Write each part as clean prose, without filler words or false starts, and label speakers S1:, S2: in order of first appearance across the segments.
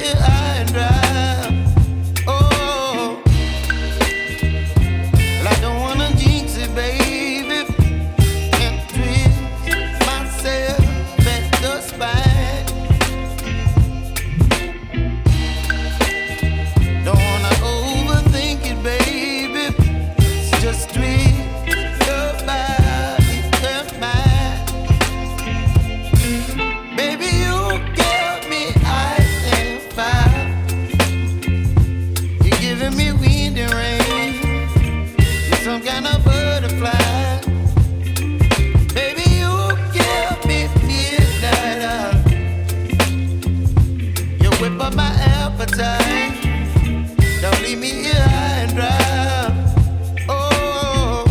S1: here high and dry. Oh, well, I don't wanna jinx it, baby, and twist myself at the spine. Don't wanna overthink it, baby. It's just twist your body and mine. Baby, you give me ice and fire. You're giving me wind and rain. You're some kind of butterfly. Baby, you give me midnight. You whip up my appetite. Don't leave me here high and dry. Oh,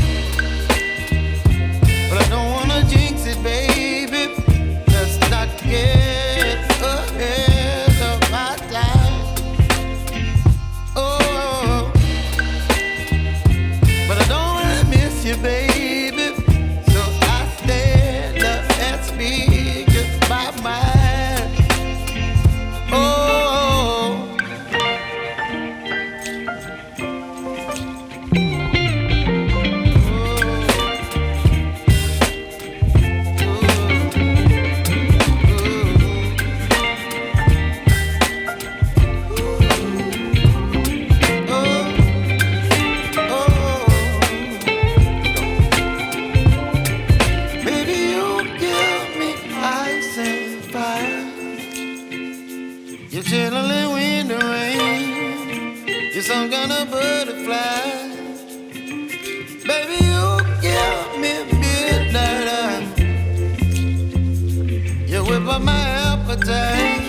S1: but I don't wanna jinx it, baby. Let's not get ahead of my time. Oh, but I don't wanna miss you, baby. So I stand up and speak just my mind. Oh. Baby, you give me ice and fire. You're chilling wind and rain. You're some kind of butterfly. Baby, you give me midnight. You whip up my appetite.